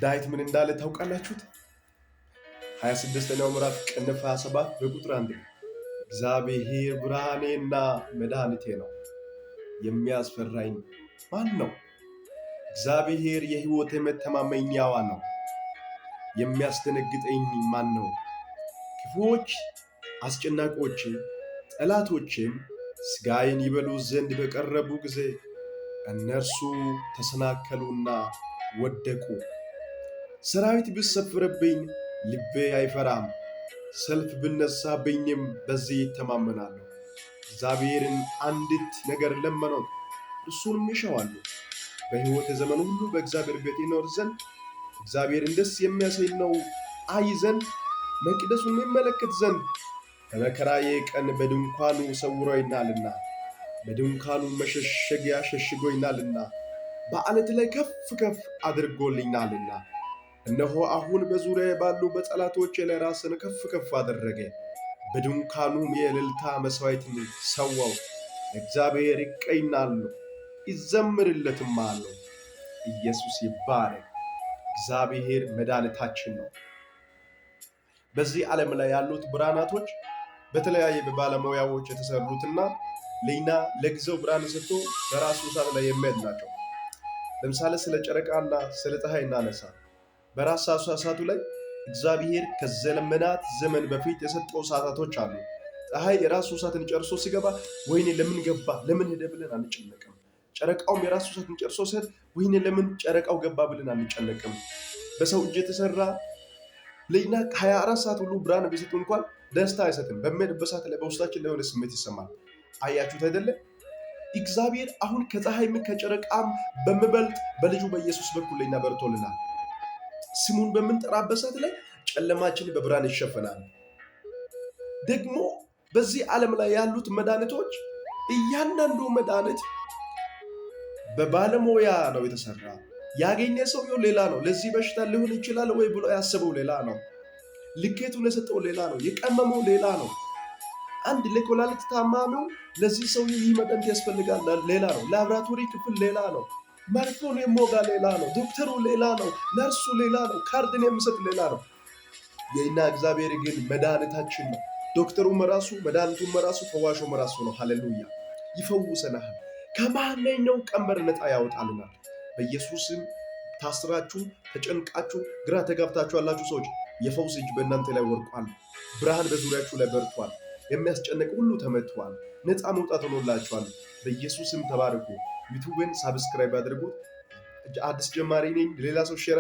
ዳዊት ምን እንዳለ ታውቃላችሁት? 26ኛው ምዕራፍ ቅንፍ 27 በቁጥር 1 እግዚአብሔር ብርሃኔና መድኃኒቴ ነው፣ የሚያስፈራኝ ማን ነው? እግዚአብሔር የሕይወቴ መተማመኛዋ ነው፣ የሚያስደነግጠኝ ማን ነው? ክፉዎች አስጨናቂዎቼ ጠላቶቼም ሥጋዬን ይበሉ ዘንድ በቀረቡ ጊዜ እነርሱ ተሰናከሉና ወደቁ። ሰራዊት ቢሰፍርብኝ ልቤ አይፈራም፣ ሰልፍ ቢነሳብኝም በዚህ ይተማመናለሁ። እግዚአብሔርን አንዲት ነገር ለመነው፣ እርሱንም ይሻዋለሁ፣ በሕይወቴ ዘመን ሁሉ በእግዚአብሔር ቤት ይኖር ዘንድ እግዚአብሔርን ደስ የሚያሰኝ ነው አይ ዘንድ መቅደሱን ይመለከት ዘንድ። በመከራዬ ቀን በድንኳኑ ሰውሮኛልና በድንኳኑ መሸሸጊያ ሸሽጎኛልና በዓለት ላይ ከፍ ከፍ አድርጎልኛልና። እነሆ አሁን በዙሪያዬ ባሉ በጠላቶቼ ላይ ራስን ከፍ ከፍ አደረገ። በድንኳኑም የእልልታ መሥዋዕትን ሰዋው። እግዚአብሔር ይቀኛሉ ይዘምርለትም አለው። ኢየሱስ ይባረክ። እግዚአብሔር መድኃኒታችን ነው። በዚህ ዓለም ላይ ያሉት ብርሃናቶች በተለያየ በባለሙያዎች የተሰሩትና ለኛ ለጊዜው ብርሃን ሰጥቶ በራሱ ሰዓት ላይ የሚሄድ ናቸው። ለምሳሌ ስለ ጨረቃና ስለ ፀሐይ እናነሳ። በራሱ ሰዓቱ ላይ እግዚአብሔር ከዘመናት ዘመን በፊት የሰጠው ሰዓታቶች አሉ። ፀሐይ የራሱ ሰዓትን ጨርሶ ሲገባ ወይኔ ለምን ገባ ለምን ሄደ ብለን አንጨነቅም። ጨረቃውም የራሱ ሰዓትን ጨርሶ ሲሄድ ወይኔ ለምን ጨረቃው ገባ ብለን አንጨነቅም። በሰው እጅ የተሰራ ለኛ 24 ሰዓት ሁሉ ብርሃን ቢሰጥ እንኳን ደስታ አይሰጥም። በሚሄድበት ሰዓት ላይ በውስጣችን ላይ የሆነ ስሜት ይሰማል። አያችሁት አይደለ? እግዚአብሔር አሁን ከፀሐይም ከጨረቃም በሚበልጥ በልጁ በኢየሱስ በኩል ለኛ በርቶልናል። ስሙን በምንጠራበት ሰዓት ላይ ጨለማችን በብርሃን ይሸፈናል። ደግሞ በዚህ ዓለም ላይ ያሉት መድኃኒቶች እያንዳንዱ መድኃኒት በባለሙያ ነው የተሰራ። ያገኘ ሰውየው ሌላ ነው። ለዚህ በሽታ ሊሆን ይችላል ወይ ብሎ ያሰበው ሌላ ነው። ልኬቱን የሰጠው ሌላ ነው። የቀመመው ሌላ ነው። አንድ ለኮላሊት ታማሚው ለዚህ ሰውዬ ይህ መድኃኒት ያስፈልጋል ሌላ ነው። ላብራቶሪ ክፍል ሌላ ነው። መርፌውን የሚወጋ ሌላ ነው። ዶክተሩ ሌላ ነው። ነርሱ ሌላ ነው። ካርድን የሚሰጥ ሌላ ነው። የእኛ እግዚአብሔር ግን መድኃኒታችን ነው። ዶክተሩም ራሱ መድኃኒቱም ራሱ ፈዋሹም ራሱ ነው። ሃሌሉያ! ይፈውሰናል። ከማንኛውም ቀንበር ነፃ ያወጣልናል። በኢየሱስም ታስራችሁ ተጨንቃችሁ ግራ ተጋብታችሁ ያላችሁ ሰዎች የፈውስ እጅ በእናንተ ላይ ወርቋል። ብርሃን በዙሪያችሁ ላይ በርቷል። የሚያስጨንቅ ሁሉ ተመቷል። ነፃ መውጣት ሆኖላችኋል። በኢየሱስም ተባረኩ። ዩቲዩብን ሳብስክራይብ አድርጉት። አዲስ ጀማሪ ነኝ። ሌላ ሰው ሼር